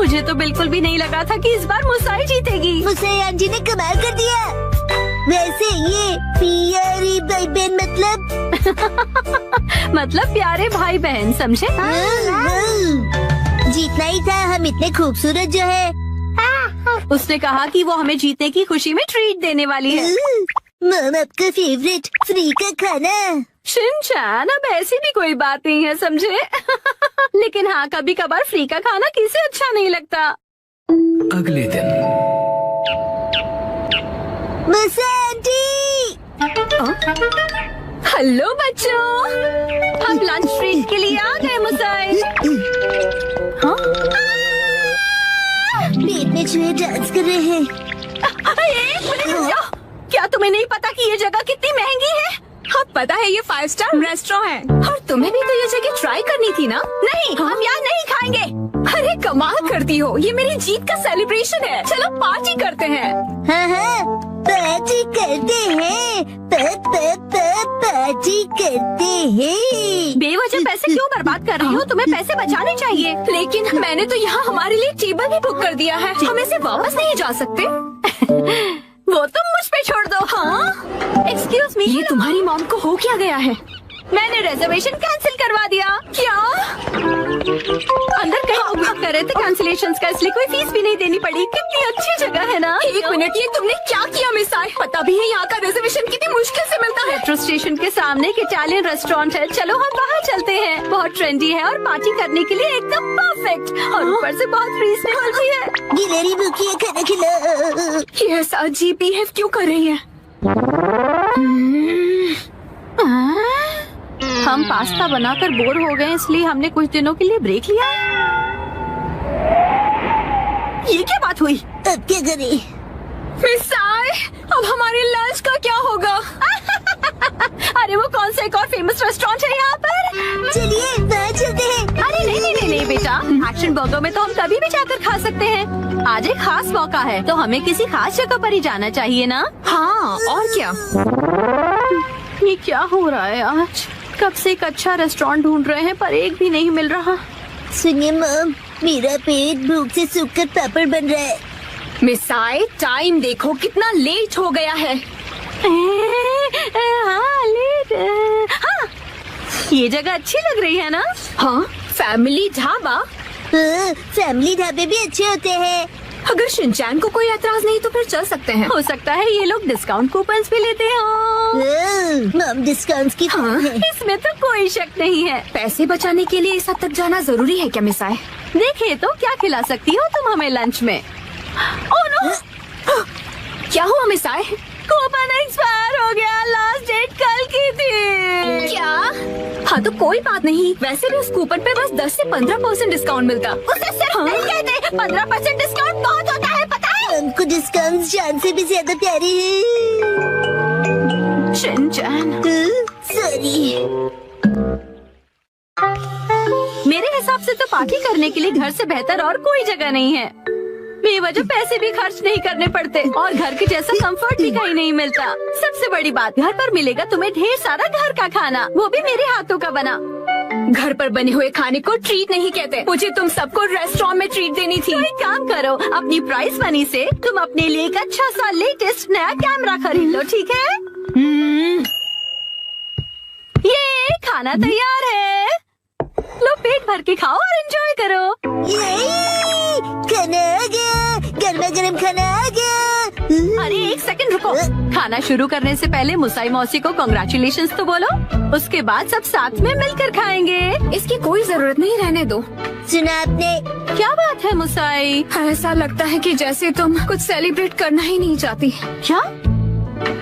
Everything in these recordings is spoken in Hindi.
मुझे तो बिल्कुल भी नहीं लगा था कि इस बार मुसाई जीतेगी। मुसाई आंटी ने कमाल कर दिया। वैसे ये प्यारे भाई बहन मतलब प्यारे भाई बहन, समझे? जीतना ही था, हम इतने खूबसूरत जो है। उसने कहा कि वो हमें जीतने की खुशी में ट्रीट देने वाली है। मम आपका फेवरेट फ्री का खाना। शिनचैन, अब ऐसी भी कोई बात नहीं है, समझे? लेकिन हाँ, कभी कभार फ्री का खाना किसे अच्छा नहीं लगता। अगले दिन मुसाई आंटी। हेलो बच्चों, हम लंच ट्रीट के लिए आ गए मुसाई। हाँ? पेट में चूहे डांस कर रहे हैं। एक मिनट रुक जाओ। क्या तुम्हें नहीं पता कि ये जगह कितनी महंगी है? हाँ पता है, ये 5 स्टार रेस्टोरेंट है और तुम्हें भी तो ये जगह ट्राई करनी थी ना? नहीं, हम यहाँ नहीं खाएंगे। अरे कमाल करती हो, ये मेरी जीत का सेलिब्रेशन है। चलो पार्टी करते हैं। हाँ, पार्टी करते हैं। पार्टी करते हैं। बेवजह पैसे क्यों बर्बाद कर रही हो? तुम्हें पैसे बचाने चाहिए। लेकिन मैंने तो यहाँ हमारे लिए टेबल भी बुक कर दिया है। हम इसे वापस नहीं जा सकते। वो तुम मुझ पे छोड़ दो। हाँ, एक्सक्यूज मी, ये तुम्हारी मॉम को हो क्या गया है? मैंने रिजर्वेशन कैंसिल करवा दिया। क्या? अंदर कहीं उपयोग कर रहे थे कैंसिलेशंस का, इसलिए कोई फीस भी नहीं देनी पड़ी। कितनी अच्छी जगह है ना? एक मिनट, ये तुमने क्या किया मिसाई? पता भी है यहाँ का रिजर्वेशन कितनी मुश्किल से मिलता है। मेट्रो स्टेशन के सामने एक इटालियन रेस्टोरेंट है। चलो हम बाहर चलते हैं। बहुत ट्रेंडी है और पार्टी करने के लिए एकदम परफेक्ट, और ऊपर से बहुत रीजनेबल भी है। गिलहरी भूखी है, खाना खिला। ये ऐसा अजीब बिहेव क्यों कर रही है? हम पास्ता बनाकर बोर हो गए, इसलिए हमने कुछ दिनों के लिए ब्रेक लिया है। ये क्या बात हुई? अब क्या करें? मिसाई, अब हमारे लंच का क्या होगा? अरे वो कौन सा एक और फेमस रेस्टोरेंट है यहाँ पर? चलिए वहाँ चलते हैं। अरे नहीं बेटा, एक्शन बर्गर में तो हम कभी भी जाकर खा सकते हैं। आज एक खास मौका है, तो हमें किसी खास जगह पर ही जाना चाहिए ना? हाँ, और क्या? ये क्या हो रहा है आज? कब से एक अच्छा रेस्टोरेंट ढूंढ रहे हैं, पर एक भी नहीं मिल रहा। सुनिए मम, मेरा पेट भूख से सूखकर पापड़ बन रहा है। मिसाई, टाइम देखो, कितना लेट हो गया है। हाँ, लेट। हाँ, ये जगह अच्छी लग रही है ना? हाँ, फैमिली ढाबा। फैमिली ढाबे भी अच्छे होते हैं। अगर शिनचैन को कोई एतराज नहीं तो फिर चल सकते हैं। हो सकता है ये लोग डिस्काउंट कूपन्स भी लेते हो। मम डिस्काउंट्स की हाँ, इसमें तो कोई शक नहीं है। पैसे बचाने के लिए इस हद तक जाना जरूरी है क्या मिसाई? देखिए तो क्या खिला सकती हो तुम हमें लंच में? Oh no! क्या हुआ मिसाई? कूपन एक्सपायर हो गया, लास्ट डेट कल की थी। क्या? हाँ तो कोई बात नहीं, वैसे भी उस कूपन पे बस 10 से 15% डिस्काउंट मिलता। उसे सिर्फ नहीं कहते, 15% डिस्काउंट बहुत होता है, पता है? हमको डिस्काउंट जान से भी ज्यादा प्यारे हैं। Shinchan, sorry. मेरे हिसाब से तो पार्टी करने के लिए घर से बेहतर और कोई जगह नहीं है। बेवजह पैसे भी खर्च नहीं करने पड़ते और घर के जैसा कंफर्ट भी कहीं नहीं मिलता। सबसे बड़ी बात, घर पर मिलेगा तुम्हें ढेर सारा घर का खाना, वो भी मेरे हाथों का बना। घर पर बने हुए खाने को ट्रीट नहीं कहते। मुझे तुम सबको रेस्टोरेंट में ट्रीट देनी थी। तो एक काम करो, अपनी प्राइस मनी से तुम अपने लिए एक अच्छा सा लेटेस्ट नया कैमरा खरीद लो, ठीक है? ये खाना तैयार है, लो पेट भर के खाओ और एंजॉय करो। खाना आ गया, गर्मा गर्म खाना आ गया। अरे एक सेकंड रुको, खाना शुरू करने से पहले मुसाई मौसी को कांग्रेचुलेशंस तो बोलो, उसके बाद सब साथ में मिलकर खाएंगे। इसकी कोई जरूरत नहीं, रहने दो। सुना आपने? क्या बात है मुसाई? ऐसा लगता है कि जैसे तुम कुछ सेलिब्रेट करना ही नहीं चाहती। क्या?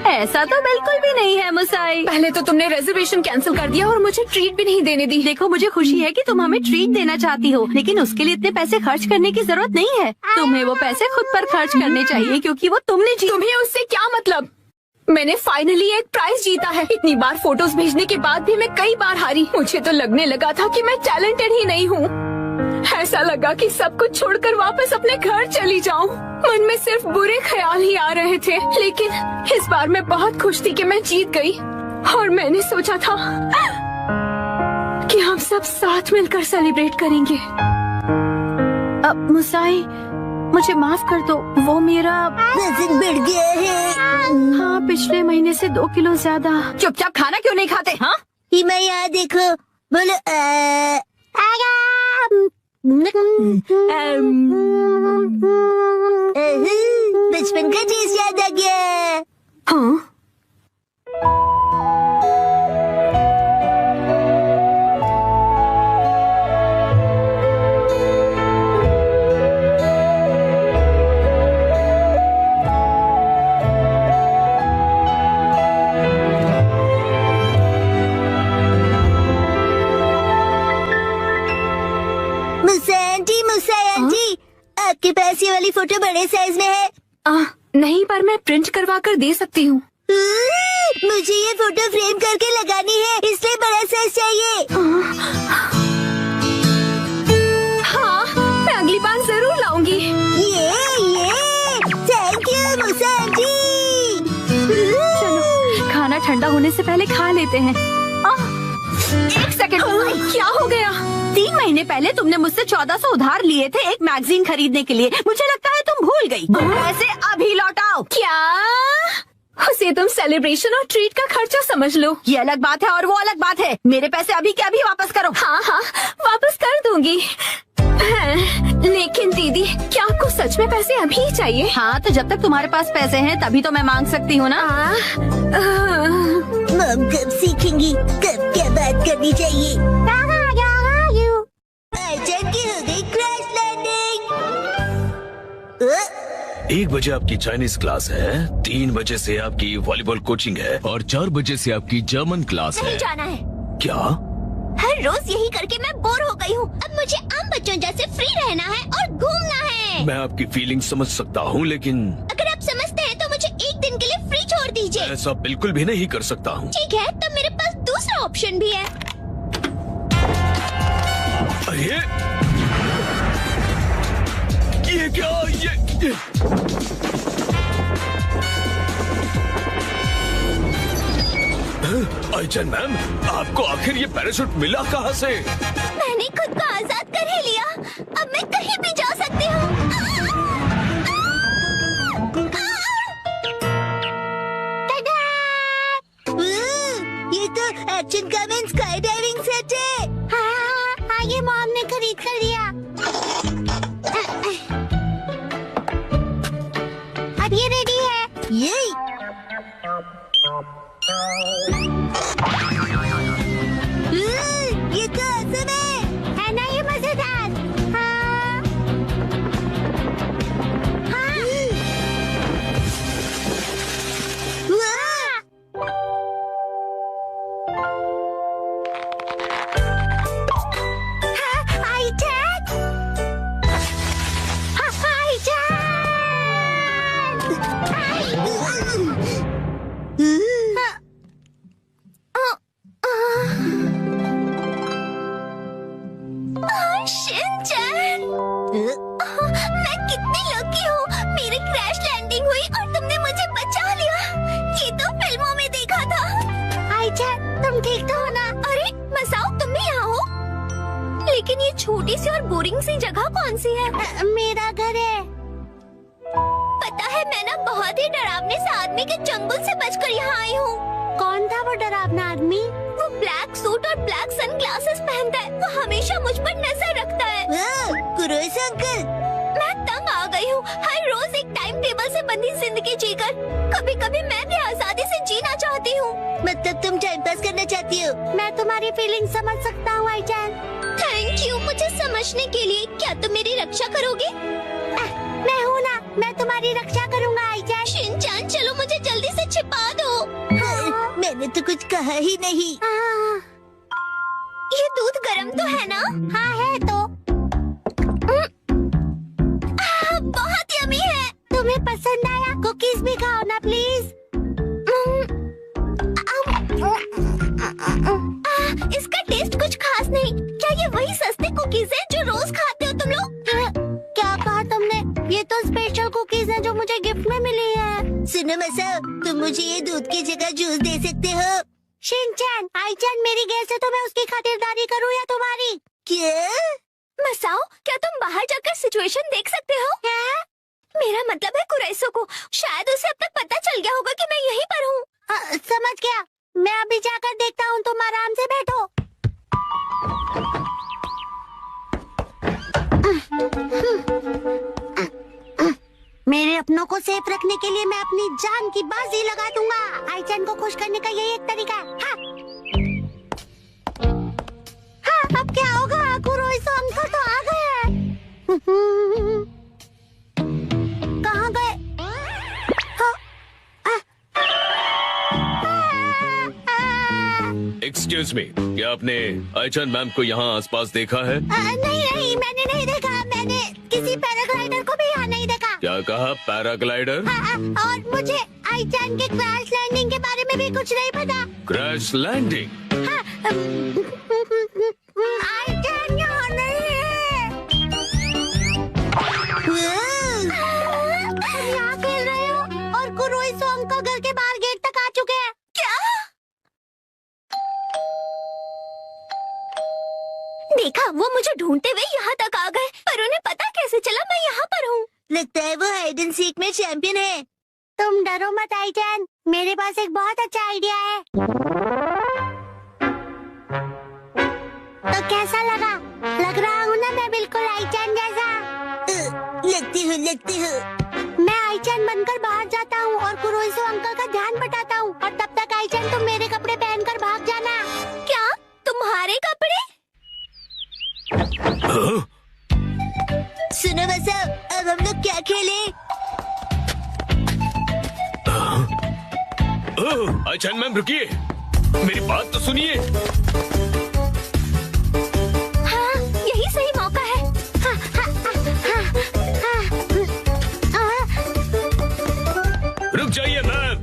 ऐसा तो बिल्कुल भी नहीं है मुसाई। पहले तो तुमने रिजर्वेशन कैंसिल कर दिया और मुझे ट्रीट भी नहीं देने दी। देखो मुझे खुशी है कि तुम हमें ट्रीट देना चाहती हो, लेकिन उसके लिए इतने पैसे खर्च करने की जरूरत नहीं है। तुम्हें वो पैसे खुद पर खर्च करने चाहिए, क्योंकि वो तुमने तुम्हें उससे क्या मतलब? मैंने फाइनली एक प्राइज जीता है। इतनी बार फोटोज भेजने के बाद भी मैं कई बार हारी। मुझे तो लगने लगा था कि मैं टैलेंटेड ही नहीं हूँ। ऐसा लगा कि सब कुछ छोड़कर वापस अपने घर चली जाऊं। मन में सिर्फ बुरे ख्याल ही आ रहे थे, लेकिन इस बार मैं बहुत खुश थी कि मैं जीत गई। और मैंने सोचा था कि हम सब साथ मिलकर सेलिब्रेट करेंगे। मुसाई, मुझे माफ कर दो, वो मेरा वजन बढ़ गया है। हाँ, पिछले महीने से 2 किलो ज्यादा। चुपचाप खाना क्यों नहीं खाते? हाँ, हिमा यहाँ देखो, बोलो बचपन का टेस्ट याद आ गया। हाँ। मुसा आंटी, आपके पास ये वाली फोटो बड़े साइज में है? नहीं, पर मैं प्रिंट करवा कर दे सकती हूँ। मुझे ये फोटो फ्रेम करके लगानी है, इसलिए बड़ा साइज चाहिए। हाँ, मैं अगली बार जरूर लाऊंगी। ये थैंक यू मुसा आंटी। चलो, खाना ठंडा होने से पहले खा लेते हैं। 1 सेकंड, क्या हो गया? 3 महीने पहले तुमने मुझसे 1400 उधार लिए थे एक मैगजीन खरीदने के लिए। मुझे लगता है तुम भूल गई। पैसे अभी लौटाओ। क्या? उसे तुम सेलिब्रेशन और ट्रीट का खर्चा समझ लो। ये अलग बात है और वो अलग बात है। मेरे पैसे अभी के अभी वापस करो। हाँ, वापस कर दूंगी। लेकिन दीदी, क्या आपको सच में पैसे अभी ही चाहिए? हाँ, तो जब तक तुम्हारे पास पैसे हैं तभी तो मैं मांग सकती हूँ ना। मम कब सीखेंगी कब क्या बात करनी चाहिए? आइटन की हो गई क्रैश लैंडिंग। 1 बजे आपकी चाइनीज क्लास है, 3 बजे से आपकी वॉलीबॉल कोचिंग है और 4 बजे से आपकी जर्मन क्लास है। नहीं जाना है। क्या? हर रोज यही करके मैं बोर हो गई हूँ। अब मुझे आम बच्चों जैसे फ्री रहना है और घूमना है। मैं आपकी फीलिंग समझ सकता हूँ, लेकिन अगर आप समझते हैं तो मुझे एक दिन के लिए फ्री छोड़ दीजिए। ऐसा बिल्कुल भी नहीं कर सकता हूँ। ठीक है, तो मेरे पास दूसरा ऑप्शन भी है। अरे ये क्या? ये आइचन मैम, आपको आखिर ये पैराशूट मिला कहाँ से? मैंने खुद को आजाद कर ही लिया। अब मैं कहीं भी जा सकती हूँ। ये तो action comment sky diving set है। हाँ, ये मॉम ने खरीद कर दिया। अब ये रेडी है। ये तो awesome है ना? ये मजेदार। हाँ। शिनचैन, मैं कितनी लकी हूँ। मेरी क्रैश लैंडिंग हुई और तुमने मुझे बचा लिया। ये तो फिल्मों में देखा था। आइचन, तुम ठीक तो हो ना? अरे मसाओ, तुम भी यहाँ हो? लेकिन ये छोटी सी और बोरिंग सी जगह कौन सी है? मेरा घर है। पता है, मैं ना बहुत ही डरावने से आदमी के चंगुल से बचकर यहाँ आई हूँ। कौन था वो डरावना आदमी? वो ब्लैक सूट और ब्लैक सनग्लासेस पहनता है। वो हमेशा मुझ पर नजर रखता है। कुरोस अंकल, मैं तंग आ गई हूँ। हर रोज एक टाइम टेबल से बंधी जिंदगी जीकर कभी कभी मैं भी आजादी से जीना चाहती हूँ। मतलब तुम टाइम पास करना चाहती हो? मैं तुम्हारी फीलिंग समझ सकता हूँ आईचैन। थैंक यू मुझे समझने के लिए। क्या तुम मेरी रक्षा करोगे? मैं हूँ ना, मैं तुम्हारी रक्षा करूँगा आईचैन। शिनचैन, चलो मुझे जल्दी से छिपा दो। मैंने तो कुछ कहा ही नहीं। ये दूध गर्म तो है ना? हाँ है तो। बहुत यम्मी है। तुम्हें पसंद आया? कुकीज भी खाओ ना प्लीज। इसका टेस्ट कुछ खास नहीं। क्या ये वही सस्ते कुकीज हैं जो रोज खाते हो तुम लोग? क्या कहा तुमने? ये तो स्पेशल कुकीज हैं जो मुझे गिफ्ट में मिली है। सुनो मसा, तुम मुझे ये दूध की जगह जूस दे सकते हो? शिनचैन, आईचैन मेरी गेस्ट है तो मैं उसकी खातिरदारी करूँ या तुम्हारी? क्या? मसाओ, क्या तुम बाहर जाकर सिचुएशन सिचुएशन देख सकते हो? क्या? मेरा मतलब है कुरैसो को शायद उसे अब तक पता चल गया होगा कि मैं यहीं पर हूँ। समझ गया। मैं अभी जाकर देखता हूँ, तुम आराम से बैठो। मेरे अपनों को सेफ रखने के लिए मैं अपनी जान की बाजी लगा दूंगा। आईचैन को खुश करने का यही एक तरीका है। हाँ। हाँ, अब क्या होगा? कुरैसो अंकल तो आ गए हैं। कहाँ गए? एक्सक्यूज मी, क्या आपने आईचैन मैम को यहाँ आसपास देखा है? नहीं, मैंने नहीं देखा। मैंने किसी पैराग्लाइडर को भी यहाँ नहीं देखा। क्या कहा? पैराग्लाइडर? और मुझे आईचैन के क्रैश लैंडिंग के बारे में भी कुछ नहीं पता। Crash landing? आईचैन यहाँ नहीं है। तुम यहाँ खेल रहे हो और कुरैसो अंकल घर के बाहर गेट तक आ चुके हैं। क्या? देखा, वो मुझे ढूंढते हुए यहाँ तक आ गए, पर उन्हें पता कैसे चला मैं यहाँ पर हूँ? लगता है वो हाइड एंड सीक में चैंपियन है। तुम डरो मत आईचैन, मेरे पास एक बहुत अच्छा आइडिया है। तो कैसा लगा? लग रहा हूँ ना मैं बिल्कुल आईचैन जैसा? लगती हूँ। मैं आईचैन बनकर बाहर जाता हूँ और कुरैसो अंकल का ध्यान बटाता हूँ, और तब तक आईचैन तुम मेरे कपड़े पहनकर भाग जाना। क्या? तुम्हारे कपड़े? सुनो वैसा, अब हम लोग क्या खेलें? आईचैन मैम रुकिए, मेरी बात तो सुनिए। हाँ, यही सही मौका है। रुक जाइए मैम।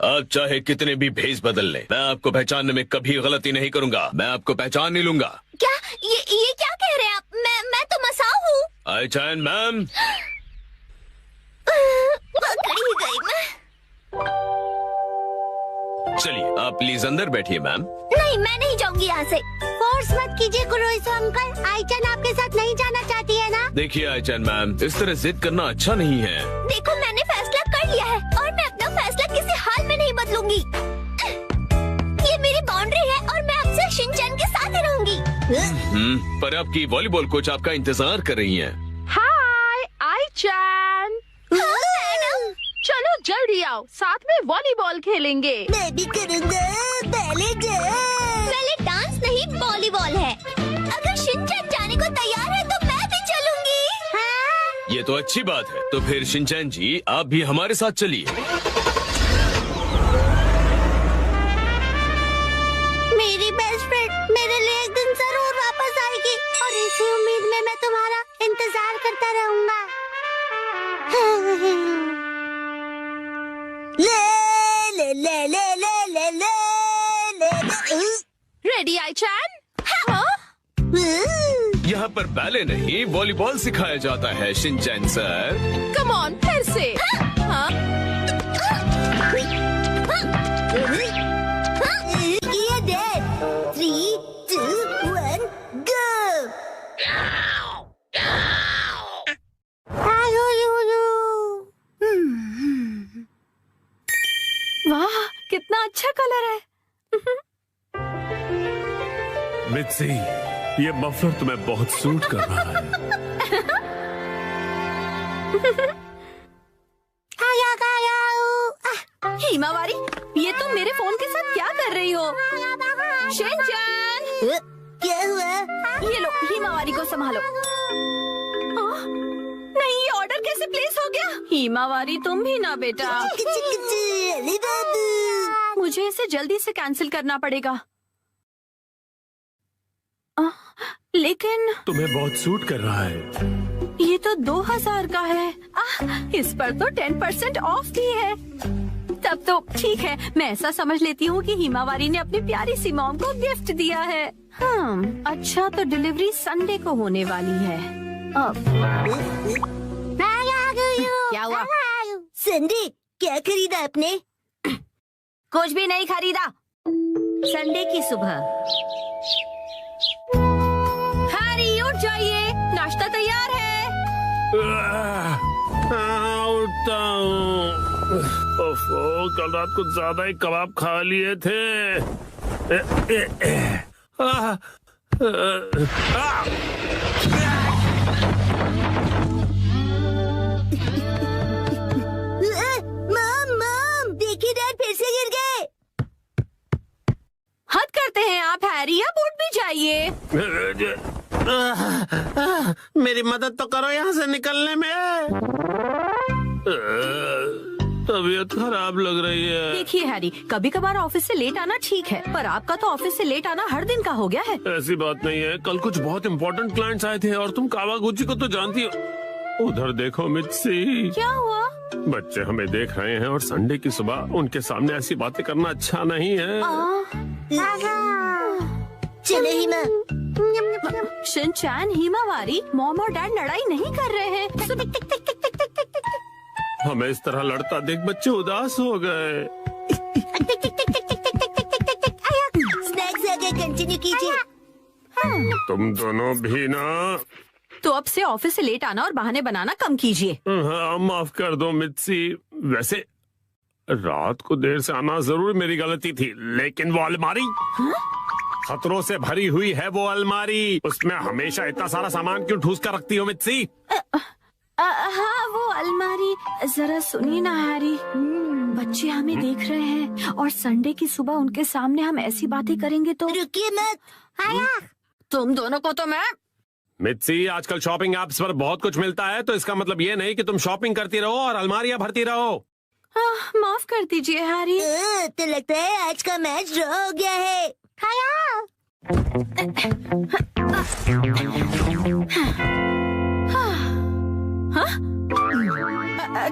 आप चाहे कितने भी भेष बदल लें, मैं आपको पहचानने में कभी गलती नहीं करूंगा। मैं आपको पहचान नहीं लूंगा। क्या? ये क्या कह रहे हैं आप? मैं तो मसाओ हूँ। आईचैन मैम। पकड़ी गई मैं। चलिए आप प्लीज अंदर बैठिए मैम। नहीं, मैं नहीं जाऊंगी यहाँ से। फोर्स मत कीजिए कुरैसो अंकल, आईचैन आपके साथ नहीं जाना चाहती है ना? देखिए आईचैन मैम, इस तरह जिद करना अच्छा नहीं है। देखो, मैंने फैसला कर लिया है और मैं अपना फैसला किसी हाल में नहीं बदलूंगी। ये मेरी बाउंड्री है और मैं आपसे शिनचैन के साथ ही रहूंगी। पर आपकी वॉलीबॉल कोच आपका इंतजार कर रही हैं। हाय आईचैन, मैडम, चलो जल्दी आओ, साथ में वॉलीबॉल खेलेंगे। मैं भी करूँगा। पहले डांस नहीं, वॉलीबॉल है। अगर शिनचैन जाने को तैयार है तो मैं भी चलूंगी। हाँ? ये तो अच्छी बात है। तो फिर शिनचैन जी, आप भी हमारे साथ चलिए। मेरी बेस्ट फ्रेंड मेरे लिए एक दिन जरूर वापस आएगी, और इसी उम्मीद में मैं तुम्हारा इंतजार करता रहूंगा। ले ले ले ले ले ले ले ले। रेडी आईचैन? हाँ? यहाँ पर बैले नहीं, वॉलीबॉल सिखाया जाता है शिनचैन सर। कम ऑन, फिर से। हाँ? ये डेड। 3, 2, 1, go! वाह, कितना अच्छा कलर है। मित्सी, ये मफलर तुम्हें बहुत सूट कर रहा है। हिमावारी, ये तुम मेरे फोन के साथ क्या कर रही हो? शिनचैन, क्या हुआ? ये लो, हिमावारी को संभालो। नहीं, ये ऑर्डर कैसे प्लेस हो गया? हिमावारी तुम भी ना बेटा। मुझे इसे जल्दी से कैंसिल करना पड़ेगा। लेकिन तुम्हें बहुत सूट कर रहा है। ये तो 2000 का है। इस पर तो 10% ऑफ भी है। तब तो ठीक है, मैं ऐसा समझ लेती हूँ कि हिमावारी ने अपनी प्यारी सी मॉम को गिफ्ट दिया है। अच्छा, तो डिलीवरी संडे को होने वाली है। अब क्या हुआ? संडे, क्या खरीदा आपने? कुछ भी नहीं खरीदा। संडे की सुबह। हरी, उठ जाइए, नाश्ता तैयार है। उठता हूँ। ओफो, कल रात को ज्यादा ही कबाब खा लिए थे। मम, देखिए डैड फिर से गिर गए। हद करते हैं आप हैरी, अब उठ भी जाइए। मेरी मदद तो करो यहाँ से निकलने में। तबीयत खराब लग रही है। देखिए हैरी, कभी कभार ऑफिस से लेट आना ठीक है, पर आपका तो ऑफिस से लेट आना हर दिन का हो गया है। ऐसी बात नहीं है, कल कुछ बहुत इम्पोर्टेंट क्लाइंट्स आए थे और तुम कावागुची को तो जानती हो। उधर देखो मित्सी, क्या हुआ? बच्चे हमें देख रहे हैं और संडे की सुबह उनके सामने ऐसी बातें करना अच्छा नहीं है। चलो हिमा। शिनचैन, हिमावारी, मॉम और डैड लड़ाई नहीं कर रहे हैं। हमें इस तरह लड़ता देख बच्चे उदास हो गए। स्नैक्स आगे कंटिन्यू कीजिए। तुम दोनों भी ना। तो अब से ऑफिस से लेट आना और बहाने बनाना कम कीजिए। हाँ, माफ कर दो मित्सी। वैसे रात को देर से आना जरूर मेरी गलती थी, लेकिन वो अलमारी खतरों से भरी हुई है। वो अलमारी, उसमें हमेशा इतना सारा सामान क्यों ठूस कर रखती हो मित्सी? हाँ, वो अलमारी। जरा सुनिए ना हैरी, बच्चे हमें देख रहे हैं और संडे की सुबह उनके सामने हम ऐसी बातें करेंगे तो। रुकिए मत। तुम दोनों को तो मैं। मित्सी, आजकल शॉपिंग ऐप्स पर बहुत कुछ मिलता है, तो इसका मतलब ये नहीं कि तुम शॉपिंग करती रहो और अलमारियां भरती रहो। माफ कर दीजिए हैरी। तो लगता है आज का मैच ड्रॉ हो गया है।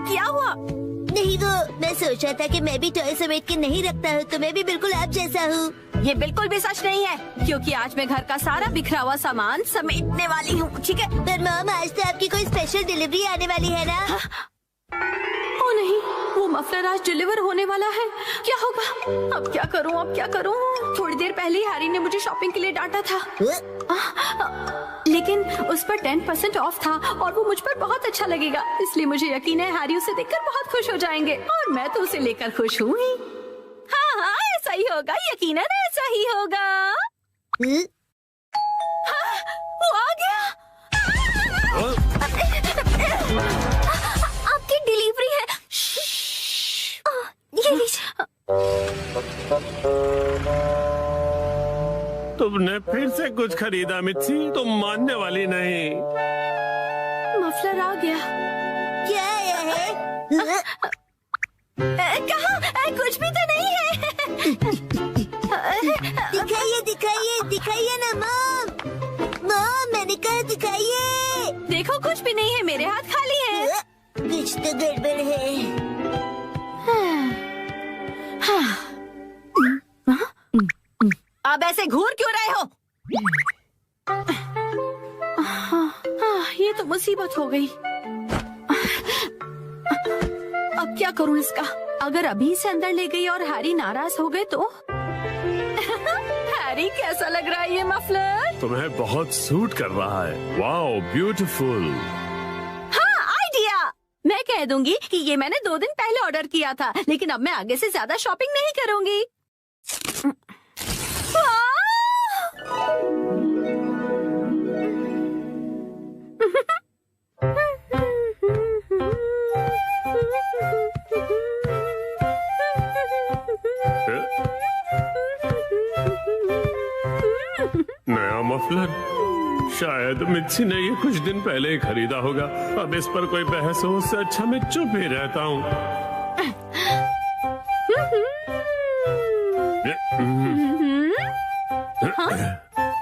क्या हुआ? नहीं, वो मैं सोच रहा था कि मैं भी टॉय समेट के नहीं रखता हूँ, तो मैं भी बिल्कुल आप जैसा हूँ। ये बिल्कुल भी सच नहीं है, क्योंकि आज मैं घर का सारा बिखरा हुआ सामान समेटने वाली हूँ, ठीक है? पर मॉम, आज तो आपकी कोई स्पेशल डिलीवरी आने वाली है ना? ओ नहीं, वो मफलर आज डिलीवर होने वाला है। क्या होगा? अब क्या करूँ, अब क्या करूँ? थोड़ी देर पहले ही हैरी ने मुझे शॉपिंग के लिए डांटा था, लेकिन उस पर 10% ऑफ था और वो मुझ पर बहुत अच्छा लगेगा, इसलिए मुझे यकीन है हैरी उसे देखकर बहुत खुश हो जाएंगे और मैं तो उसे लेकर खुश हूँ ही। हाँ हाँ, ऐसा ही होगा, यकीनन ऐसा ही होगा। हाँ, वो आ गया। आपकी डिलीवरी है। ये लीजिए। तुमने फिर से कुछ खरीदा मित्सी, तुम मानने वाली नहीं। मफलर आ गया। क्या आया है? कहाँ? कुछ भी तो नहीं है। दिखाइए दिखाइए दिखाइए ना मॉम। मॉम, मैंने कहा दिखाइए। देखो, कुछ भी नहीं है, मेरे हाथ खाली है। कुछ तो गड़बड़ है। अब ऐसे घूर क्यों रहे हो? ये तो मुसीबत हो गई। अब क्या करूं इसका? अगर अभी से अंदर ले गई और हैरी नाराज हो गए तो? हैरी, कैसा लग रहा है ये मफलर? तुम्हें बहुत सूट कर रहा है। Wow, beautiful. हाँ, आइडिया। मैं कह दूंगी कि ये मैंने 2 दिन पहले ऑर्डर किया था, लेकिन अब मैं आगे से ज्यादा शॉपिंग नहीं करूंगी। नया मफलर, शायद मित्सी ने ये कुछ दिन पहले ही खरीदा होगा। अब इस पर कोई बहस हो, उससे अच्छा मैं चुप ही रहता हूँ।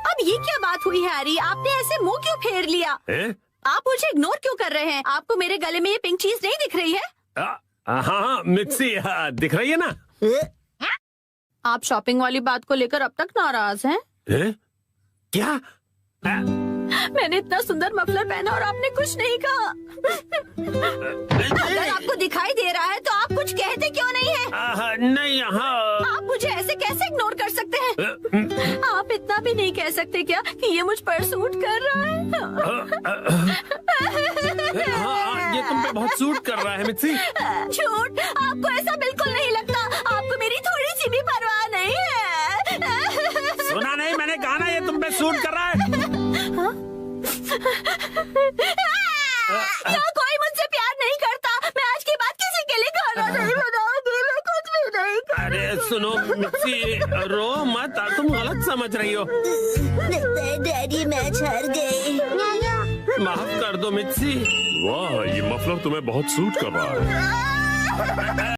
अब ये क्या बात हुई हैरी? आपने ऐसे मुंह क्यों फेर लिया? आप मुझे इग्नोर क्यों कर रहे हैं? आपको मेरे गले में ये पिंक चीज नहीं दिख रही है? हाँ मित्सी, दिख रही है ना? आप शॉपिंग वाली बात को लेकर अब तक नाराज हैं? क्या? मैंने इतना सुंदर मफलर पहना और आपने कुछ नहीं कहा। अगर आपको दिखाई दे रहा है तो आप कुछ कहते क्यों नहीं है? नहीं, हाँ। आप मुझे ऐसे कैसे इग्नोर कर सकते हैं? आप इतना भी नहीं कह सकते क्या कि ये मुझ पर सूट कर रहा है? हाँ, ये तुम पे बहुत सूट कर रहा है मित्सी। झूठ, आपको ऐसा बिल्कुल नहीं लगता। आपको मेरी थोड़ी सी भी परवाह नहीं है। सुना नहीं, मैंने कहा ना ये तुम पे सूट कर रहा है। यहाँ कोई मुझसे प्यार नहीं करता। मैं आज के बाद किसी के लिए खाना नहीं बनाऊंगी। मैं कुछ भी नहीं करूंगी। अरे सुनो मित्सी, रो मत, तुम गलत समझ रही हो। लगता है डैडी मैच हार गए। माफ कर दो मित्सी। वाह, ये मफलर तुम्हें बहुत सूट कर रहा है।